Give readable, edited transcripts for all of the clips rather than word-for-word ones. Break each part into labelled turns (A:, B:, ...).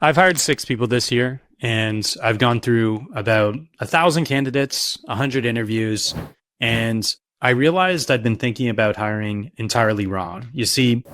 A: I've hired 6 people this year, and I've gone through about 1,000 candidates, 100 interviews, and I realized I'd been thinking about hiring entirely wrong. You see,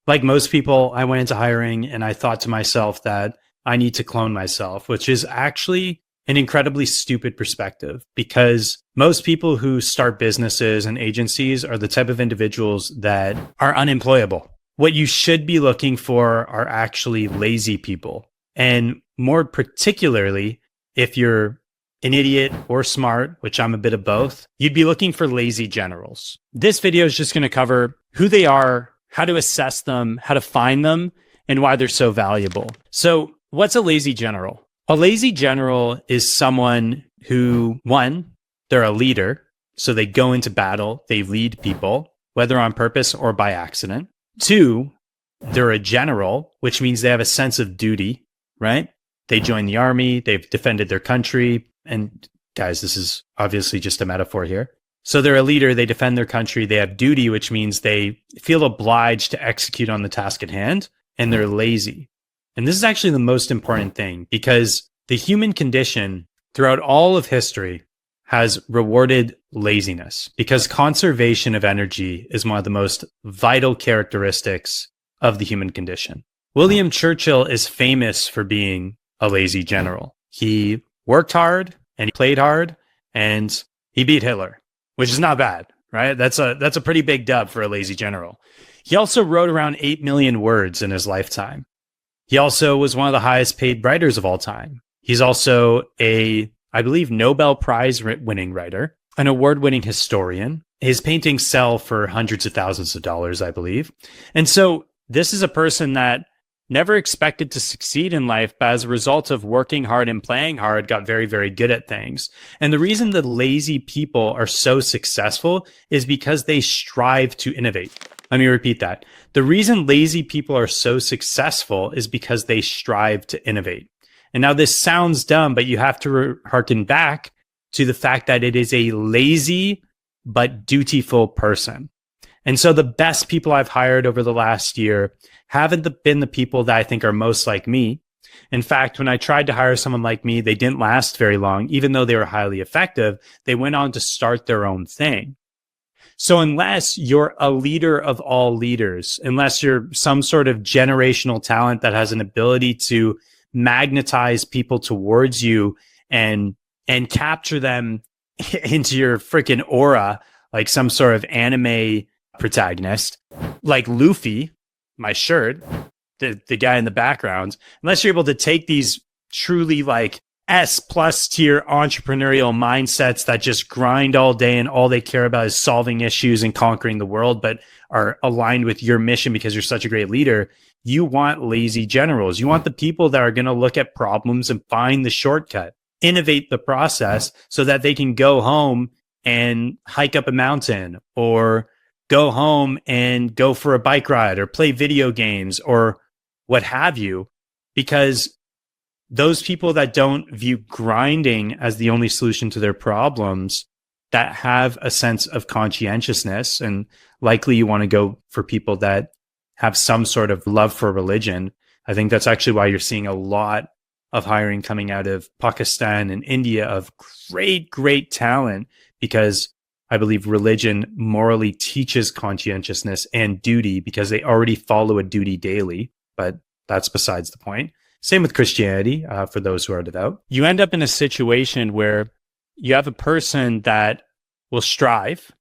A: like most people, I went into hiring and I thought to myself that I need to clone myself, which is actually an incredibly stupid perspective because most people who start businesses and agencies are the type of individuals that are unemployable. What you should be looking for are actually lazy people. And more particularly, if you're an idiot or smart, which I'm a bit of both, you'd be looking for lazy generals. This video is just going to cover who they are, how to assess them, how to find them, and why they're so valuable. So what's a lazy general? A lazy general is someone who, one, they're a leader. So they go into battle, they lead people, whether on purpose or by accident. Two, they're a general, which means they have a sense of duty, right? They join the army, they've defended their country. And guys, this is obviously just a metaphor here. So they're a leader, they defend their country, they have duty, which means they feel obliged to execute on the task at hand, and they're lazy. And this is actually the most important thing because the human condition throughout all of history has rewarded laziness because conservation of energy is one of the most vital characteristics of the human condition. William Churchill is famous for being a lazy general. He worked hard and he played hard and he beat Hitler, which is not bad, right? That's a pretty big dub for a lazy general. He also wrote around 8 million words in his lifetime. He also was one of the highest paid writers of all time. He's also I believe, Nobel Prize winning writer, an award-winning historian. His paintings sell for hundreds of thousands of dollars, I believe. And so this is a person that never expected to succeed in life, but as a result of working hard and playing hard, got very, very good at things. And the reason that lazy people are so successful is because they strive to innovate. Let me repeat that. The reason lazy people are so successful is because they strive to innovate. And now this sounds dumb, but you have to harken back to the fact that it is a lazy but dutiful person. And so the best people I've hired over the last year haven't been the people that I think are most like me. In fact, when I tried to hire someone like me, they didn't last very long. Even though they were highly effective, they went on to start their own thing. So unless you're a leader of all leaders, unless you're some sort of generational talent that has an ability to magnetize people towards you and capture them into your freaking aura, like some sort of anime protagonist, like Luffy, my shirt, the guy in the background, unless you're able to take these truly like S+ tier entrepreneurial mindsets that just grind all day and all they care about is solving issues and conquering the world, but are aligned with your mission because you're such a great leader, you want lazy generals. You want the people that are going to look at problems and find the shortcut, innovate the process so that they can go home and hike up a mountain or go home and go for a bike ride or play video games or what have you, because those people that don't view grinding as the only solution to their problems, that have a sense of conscientiousness, and likely you want to go for people that have some sort of love for religion. I think that's actually why you're seeing a lot of hiring coming out of Pakistan and India of great, great talent, because I believe religion morally teaches conscientiousness and duty because they already follow a duty daily, but that's besides the point. Same with Christianity, for those who are devout. You end up in a situation where you have a person that will strive,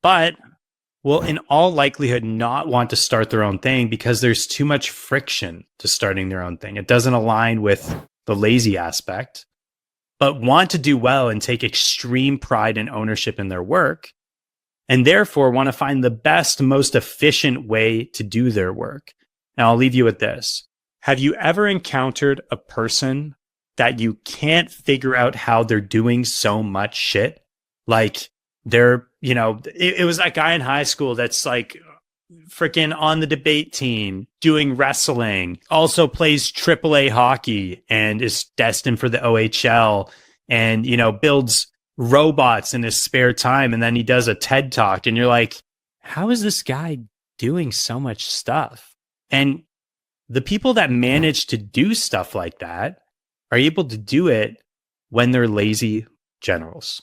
A: but will in all likelihood not want to start their own thing because there's too much friction to starting their own thing. It doesn't align with the lazy aspect, but want to do well and take extreme pride and ownership in their work, and therefore want to find the best, most efficient way to do their work. Now, I'll leave you with this. Have you ever encountered a person that you can't figure out how they're doing so much shit? Like they're, it was that guy in high school that's like freaking on the debate team, doing wrestling, also plays AAA hockey and is destined for the OHL and, builds robots in his spare time. And then he does a TED talk and you're like, how is this guy doing so much stuff? And the people that manage to do stuff like that are able to do it when they're lazy generals.